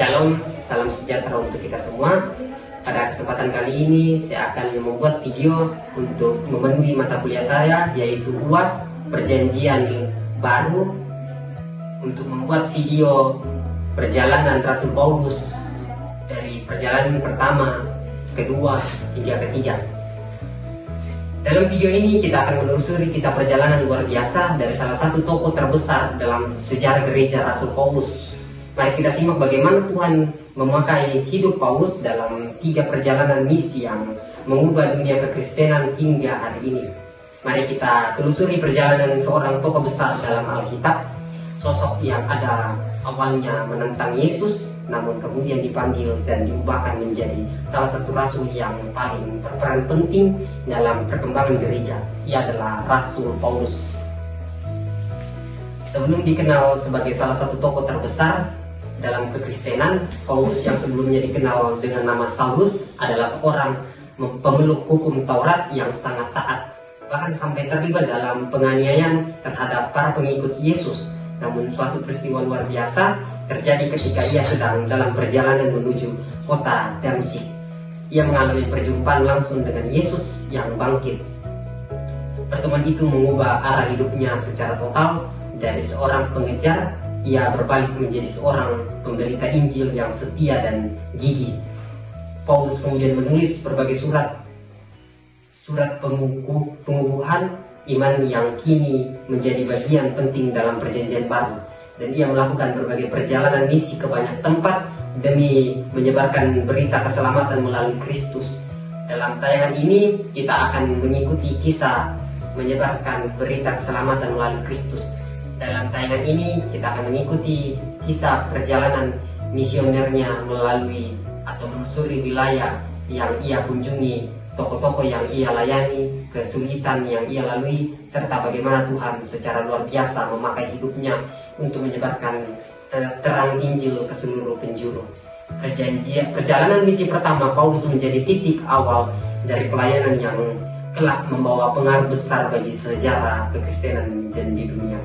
Shalom, salam sejahtera untuk kita semua. Pada kesempatan kali ini saya akan membuat video untuk memenuhi mata kuliah saya, yaitu UAS Perjanjian Baru, untuk membuat video perjalanan Rasul Paulus dari perjalanan pertama, kedua, hingga ketiga. Dalam video ini kita akan menelusuri kisah perjalanan luar biasa dari salah satu tokoh terbesar dalam sejarah gereja, Rasul Paulus. Mari kita simak bagaimana Tuhan memakai hidup Paulus dalam 3 perjalanan misi yang mengubah dunia kekristenan hingga hari ini. Mari kita telusuri perjalanan seorang tokoh besar dalam Alkitab, sosok yang ada awalnya menentang Yesus, namun kemudian dipanggil dan diubahkan menjadi salah satu rasul yang paling berperan penting dalam perkembangan gereja. Ia adalah Rasul Paulus. Sebelum dikenal sebagai salah satu tokoh terbesar dalam kekristenan, Paulus yang sebelumnya dikenal dengan nama Saulus adalah seorang pemeluk hukum Taurat yang sangat taat, bahkan sampai terlibat dalam penganiayaan terhadap para pengikut Yesus. Namun suatu peristiwa luar biasa terjadi ketika ia sedang dalam perjalanan menuju kota Damsyik. Ia mengalami perjumpaan langsung dengan Yesus yang bangkit. Pertemuan itu mengubah arah hidupnya secara total. Dari seorang pengejar, ia berbalik menjadi seorang pemberita Injil yang setia dan gigih. Paulus kemudian menulis berbagai surat pengukuhan iman yang kini menjadi bagian penting dalam perjanjian baru. Dan ia melakukan berbagai perjalanan misi ke banyak tempat demi menyebarkan berita keselamatan melalui Kristus. Dalam tayangan ini kita akan mengikuti kisah menyebarkan berita keselamatan melalui Kristus. Dalam tayangan ini kita akan mengikuti kisah perjalanan misionernya melalui atau menelusuri wilayah yang ia kunjungi, tokoh-tokoh yang ia layani, kesulitan yang ia lalui, serta bagaimana Tuhan secara luar biasa memakai hidupnya untuk menyebarkan terang Injil ke seluruh penjuru. Perjalanan misi pertama Paulus menjadi titik awal dari pelayanan yang kelak membawa pengaruh besar bagi sejarah kekristenan dan di dunia.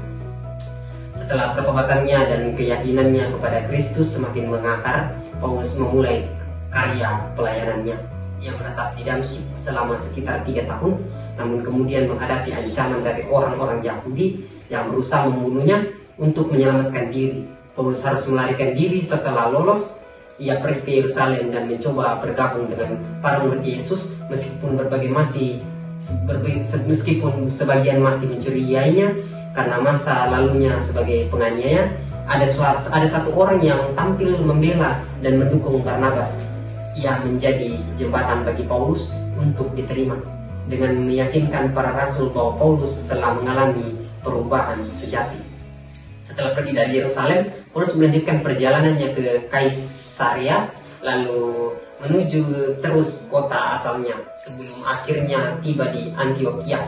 Setelah pertobatannya dan keyakinannya kepada Kristus semakin mengakar, Paulus memulai karya pelayanannya. Ia menetap di Damsyik selama sekitar 3 tahun, namun kemudian menghadapi ancaman dari orang-orang Yahudi yang berusaha membunuhnya. Untuk menyelamatkan diri, Paulus harus melarikan diri. Setelah lolos, ia pergi ke Yerusalem dan mencoba bergabung dengan para murid Yesus, meskipun sebagian masih mencurigainya karena masa lalunya sebagai penganiaya. Ada satu orang yang tampil membela dan mendukung Barnabas. Ia menjadi jembatan bagi Paulus untuk diterima, dengan meyakinkan para rasul bahwa Paulus telah mengalami perubahan sejati. Setelah pergi dari Yerusalem, Paulus melanjutkan perjalanannya ke Kaisarea, lalu menuju terus kota asalnya sebelum akhirnya tiba di Antioquia.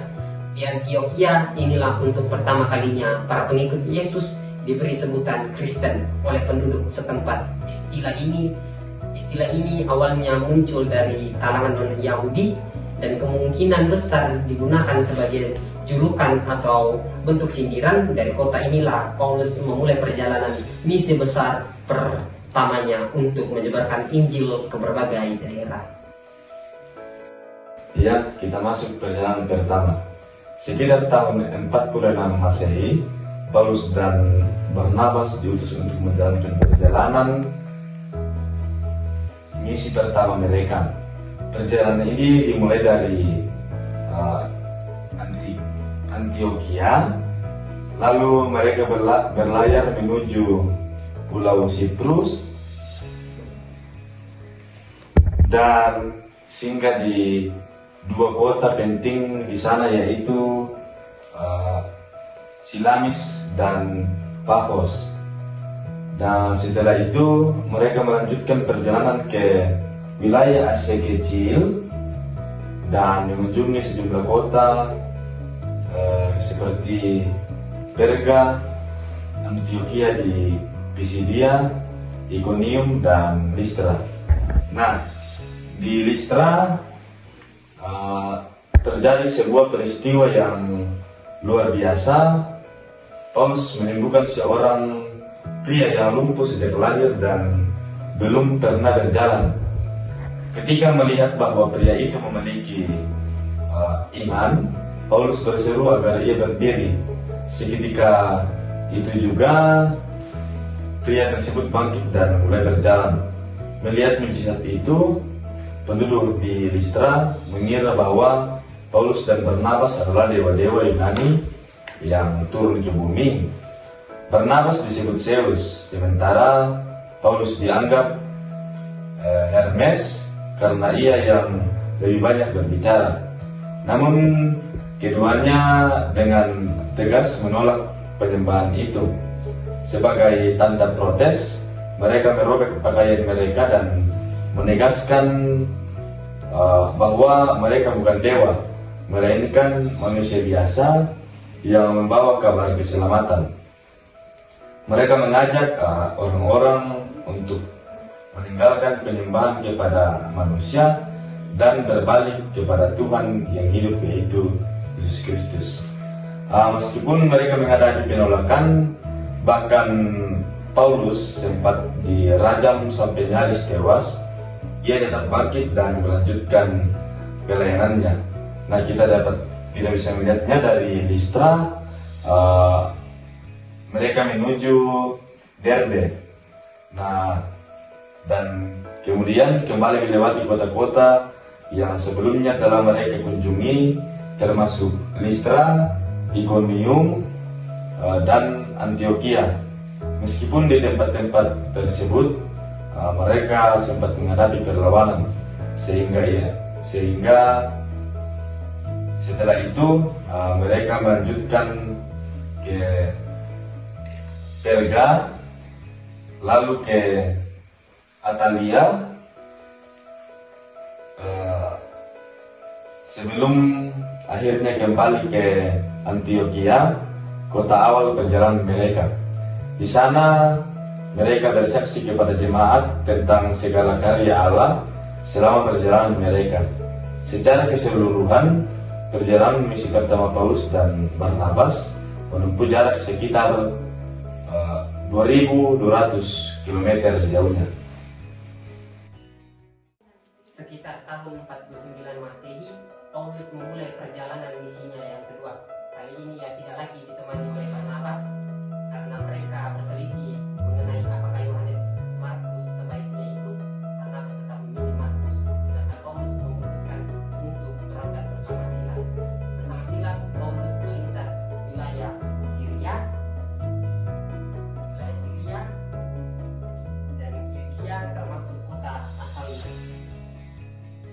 Di Antioquia inilah untuk pertama kalinya para pengikut Yesus diberi sebutan Kristen oleh penduduk setempat. Istilah ini awalnya muncul dari kalangan non-Yahudi dan kemungkinan besar digunakan sebagai julukan atau bentuk sindiran. Dari kota inilah Paulus memulai perjalanan misi besar pertamanya untuk menyebarkan Injil ke berbagai daerah. Ya, kita masuk perjalanan pertama. Sekitar tahun 46 Masehi, Paulus dan Barnabas diutus untuk menjalankan perjalanan misi pertama mereka. Perjalanan ini dimulai dari Antioquia, lalu mereka berlayar menuju Pulau Siprus dan singgah di 2 kota penting di sana, yaitu Salamis dan Pafos. Dan setelah itu mereka melanjutkan perjalanan ke wilayah Asia Kecil dan mengunjungi sejumlah kota seperti Perga, Antioquia di Pisidia, Iconium, dan Listra. Nah, di Listra terjadi sebuah peristiwa yang luar biasa. Paulus menyembuhkan seorang pria yang lumpuh sejak lahir dan belum pernah berjalan. Ketika melihat bahwa pria itu memiliki iman, Paulus berseru agar ia berdiri. Seketika itu juga pria tersebut bangkit dan mulai berjalan. Melihat mujizat itu, penduduk di Listra mengira bahwa Paulus dan Barnabas adalah dewa-dewa Yunani yang turun ke bumi. Barnabas disebut Zeus, sementara Paulus dianggap Hermes karena ia yang lebih banyak berbicara. Namun keduanya dengan tegas menolak penyembahan itu. Sebagai tanda protes, mereka merobek pakaian mereka dan menegaskan bahwa mereka bukan dewa, melainkan manusia biasa yang membawa kabar keselamatan. Mereka mengajak orang-orang untuk meninggalkan penyembahan kepada manusia dan berbalik kepada Tuhan yang hidup, yaitu Yesus Kristus. Meskipun mereka menghadapi penolakan, bahkan Paulus sempat dirajam sampai nyaris tewas, ia tetap bangkit dan melanjutkan pelayanannya. Nah, kita bisa melihatnya dari Listra, mereka menuju Derbe. Nah, dan kemudian kembali melewati kota-kota yang sebelumnya telah mereka kunjungi, termasuk Listra, Ikonium, dan Antioquia. Meskipun di tempat-tempat tersebut mereka sempat menghadapi perlawanan, sehingga setelah itu mereka melanjutkan ke Perga, lalu ke Atalia, sebelum akhirnya kembali ke Antioquia, kota awal perjalanan mereka. Di sana mereka bersaksi kepada jemaat tentang segala karya Allah selama perjalanan mereka. Secara keseluruhan, perjalanan misi pertama Paulus dan Barnabas menempuh jarak sekitar 2.200 km jauhnya. Sekitar tahun 49 Masehi, Paulus memulai perjalanan misinya yang kedua. Kali ini ia tidak lagi ditemani oleh Barnabas karena mereka berselisih mengenai apakah Yohanes Markus sebaiknya ikut. Barnabas tetap memilih Markus, sedangkan Paulus memutuskan untuk berangkat bersama Silas. Bersama Silas, Paulus melintas wilayah Syria dan Kilikia, termasuk kota asalnya.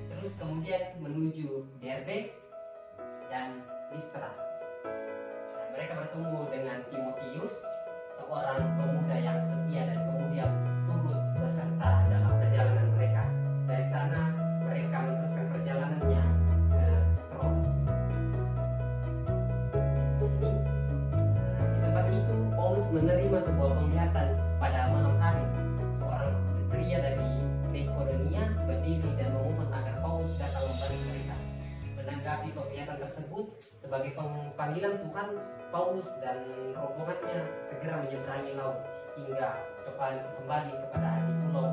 Terus kemudian menuju Derbe dan Listra. Mereka bertemu dengan Timotius, seorang pemuda yang setia dan kemudian turut beserta dalam perjalanan mereka. Dari sana mereka meneruskan perjalanannya ke Troas. Di tempat itu Paulus menerima sebuah penglihatan pada malam hari. Seorang pria dari Makedonia berdiri dan memohon agar Paulus datang membantu mereka. Menanggapi penglihatan tersebut sebagai panggilan Tuhan, Paulus dan rombongannya segera menyeberangi laut hingga kembali kepada di pulau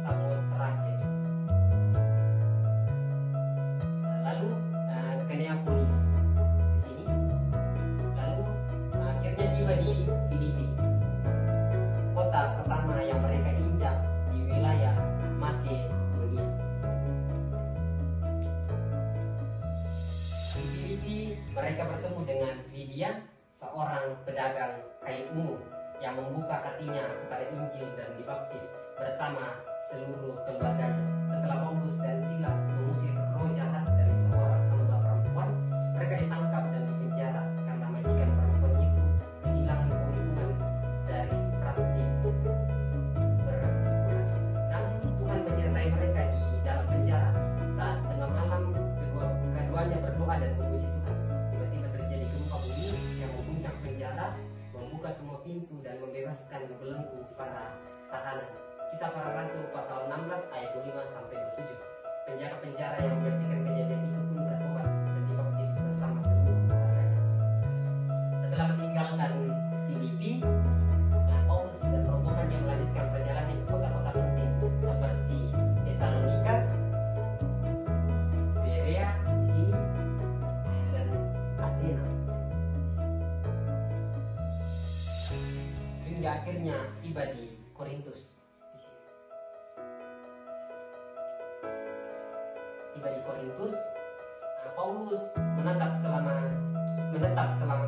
Samotrake. Lalu ke Neapolis di sini. Lalu akhirnya tiba di Filipi, kota pertama yang mereka injak di wilayah Makedonia. Di Filipi mereka bertemu dengan Lydia, seorang pedagang kain ungu yang membuka hatinya kepada Injil dan dibaptis bersama seluruh keluarganya. Setelah Paulus dan Silas mengusir roh jahat dari seorang hamba perempuan, mereka ditangkap dan dipenjara karena majikan perempuan itu kehilangan keuntungan dari praktik berbulan. Namun Tuhan menyertai mereka di dalam penjara. Saat tengah malam keduanya berdoa dan memuji Tuhan. Tiba-tiba terjadi gempa bumi yang mengguncang penjara, membuka semua pintu dan membebaskan belenggu para tahanan. Kisah Para Rasul pasal 16 ayat 5 sampai 7. Penjara-penjara yang menyaksikan kejadian itu pun bertobat dan dibaptis bersama seluruh keluarganya. Setelah meninggalkan Filipi, Paulus dan rombongannya melanjutkan perjalanan ke kota-kota hingga akhirnya tiba di Korintus. Tiba di Korintus, Paulus menetap selama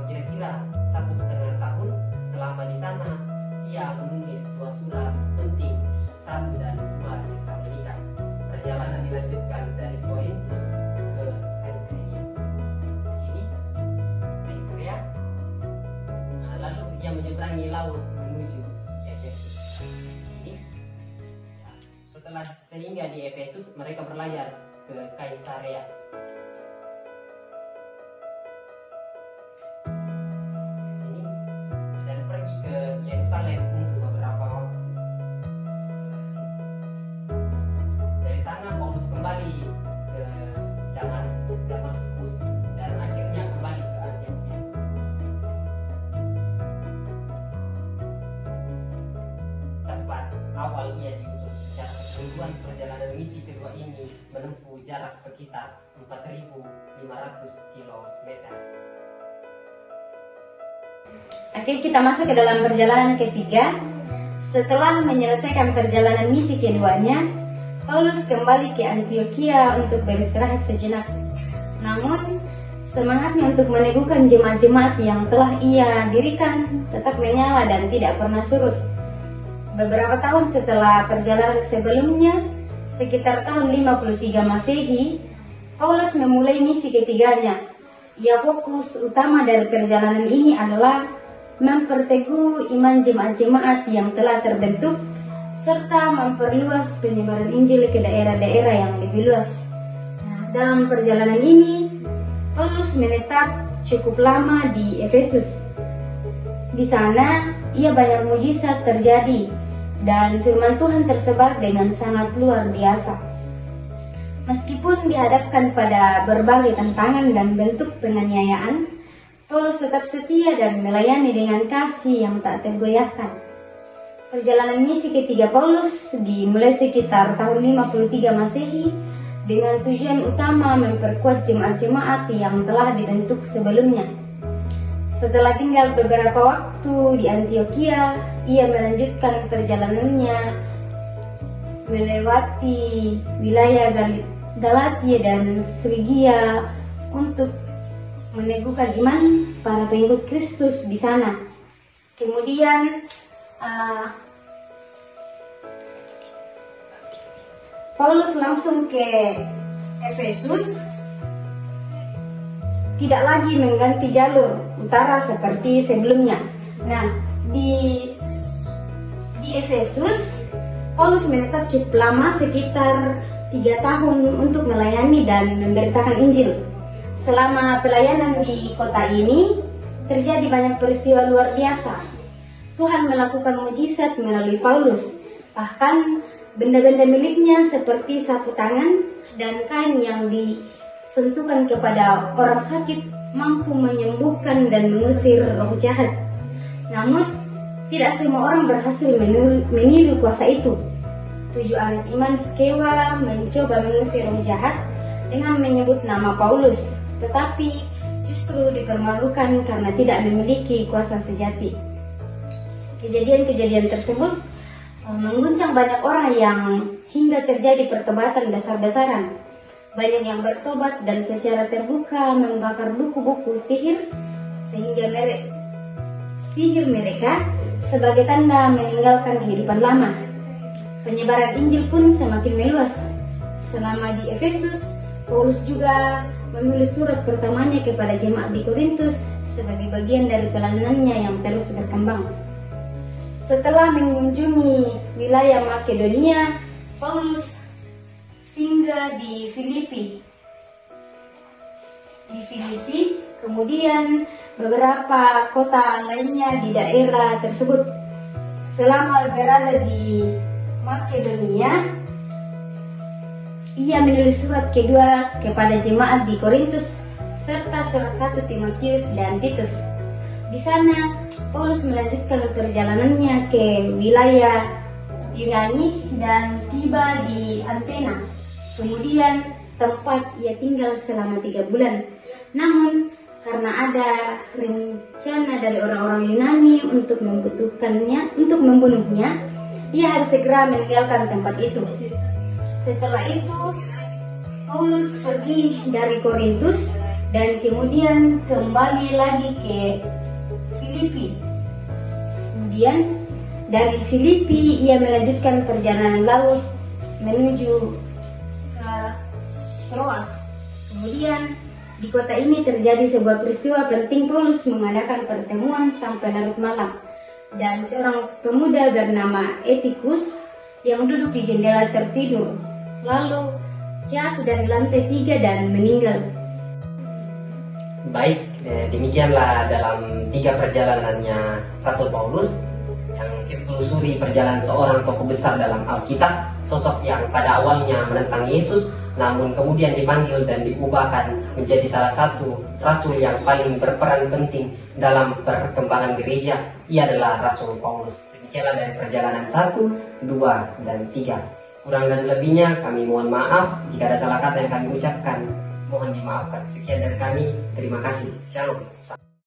kira-kira 1,5 tahun. Selama di sana, ia menulis 2 surat penting, 1 dan 2 Tesalonika. Perjalanan dilanjutkan dari Korintus ke Kenkrea. Di sini, Kenkrea. Lalu ia menyeberangi laut menuju Efesus. Ini, ya, setelah sehingga di Efesus mereka berlayar ke Kaisarea. Sini dan pergi ke Yerusalem untuk beberapa waktu. Dari sana Paulus kembali ke Damaskus dan akhirnya kembali ke Antioquia. Tempat awal ia diutus. Secara keseluruhan perjalanan misi kedua ini menempuh jarak sekitar 4.500 km. Akhirnya kita masuk ke dalam perjalanan ketiga. Setelah menyelesaikan perjalanan misi keduanya, Paulus kembali ke Antioquia untuk beristirahat sejenak. Namun, semangatnya untuk meneguhkan jemaat-jemaat yang telah ia dirikan tetap menyala dan tidak pernah surut. Beberapa tahun setelah perjalanan sebelumnya, sekitar tahun 53 Masehi, Paulus memulai misi ketiganya. Ia fokus utama dari perjalanan ini adalah memperteguh iman jemaat-jemaat yang telah terbentuk serta memperluas penyebaran Injil ke daerah-daerah yang lebih luas. Dalam perjalanan ini, Paulus menetap cukup lama di Efesus. Di sana, ia banyak mujizat terjadi dan firman Tuhan tersebar dengan sangat luar biasa. Meskipun dihadapkan pada berbagai tantangan dan bentuk penganiayaan, Paulus tetap setia dan melayani dengan kasih yang tak tergoyahkan. Perjalanan misi ketiga Paulus dimulai sekitar tahun 53 Masehi dengan tujuan utama memperkuat jemaat-jemaat yang telah dibentuk sebelumnya. Setelah tinggal beberapa waktu di Antioquia, ia melanjutkan perjalanannya melewati wilayah Galatia dan Frigia untuk meneguhkan iman para pengikut Kristus di sana. Kemudian Paulus langsung ke Efesus, tidak lagi mengganti jalur utara seperti sebelumnya. Nah, di Efesus, Paulus menetap cukup lama, sekitar 3 tahun untuk melayani dan memberitakan Injil. Selama pelayanan di kota ini, terjadi banyak peristiwa luar biasa. Tuhan melakukan mujizat melalui Paulus. Bahkan benda-benda miliknya seperti sapu tangan dan kain yang disentuhkan kepada orang sakit mampu menyembuhkan dan mengusir roh jahat. Namun, tidak semua orang berhasil meniru kuasa itu. 7 anak iman Skewa mencoba mengusir roh jahat dengan menyebut nama Paulus, tetapi justru dipermalukan karena tidak memiliki kuasa sejati. Kejadian-kejadian tersebut mengguncang banyak orang yang hingga terjadi pertobatan besar-besaran. Banyak yang bertobat dan secara terbuka membakar buku-buku sihir sehingga sihir mereka sebagai tanda meninggalkan kehidupan lama. Penyebaran Injil pun semakin meluas. Selama di Efesus, Paulus juga menulis surat pertamanya kepada jemaat di Korintus sebagai bagian dari pelayanannya yang terus berkembang. Setelah mengunjungi wilayah Makedonia, Paulus singgah di Filipi. Kemudian beberapa kota lainnya di daerah tersebut. Selama berada di Makedonia, ia menulis surat kedua kepada jemaat di Korintus serta surat 1 Timotius dan Titus. Di sana, Paulus melanjutkan perjalanannya ke wilayah Yunani dan tiba di Athena. Kemudian tempat ia tinggal selama 3 bulan. Namun, karena ada rencana dari orang-orang Yunani untuk membunuhnya, ia harus segera meninggalkan tempat itu. Setelah itu, Paulus pergi dari Korintus dan kemudian kembali lagi ke Filipi. Kemudian dari Filipi ia melanjutkan perjalanan laut menuju ke Troas. Kemudian di kota ini terjadi sebuah peristiwa penting. Paulus mengadakan pertemuan sampai larut malam, dan seorang pemuda bernama Etikus yang duduk di jendela tertidur, lalu jatuh dari lantai 3 dan meninggal. Baik, demikianlah dalam 3 perjalanannya Rasul Paulus yang kita telusuri perjalanan seorang tokoh besar dalam Alkitab, sosok yang pada awalnya menentang Yesus, namun kemudian dipanggil dan diubahkan menjadi salah satu rasul yang paling berperan penting dalam perkembangan gereja. Ia adalah Rasul Paulus. Demikianlah dari perjalanan 1, 2, dan 3. Kurang dan lebihnya kami mohon maaf. Jika ada salah kata yang kami ucapkan, mohon dimaafkan. Sekian dari kami. Terima kasih. Shalom.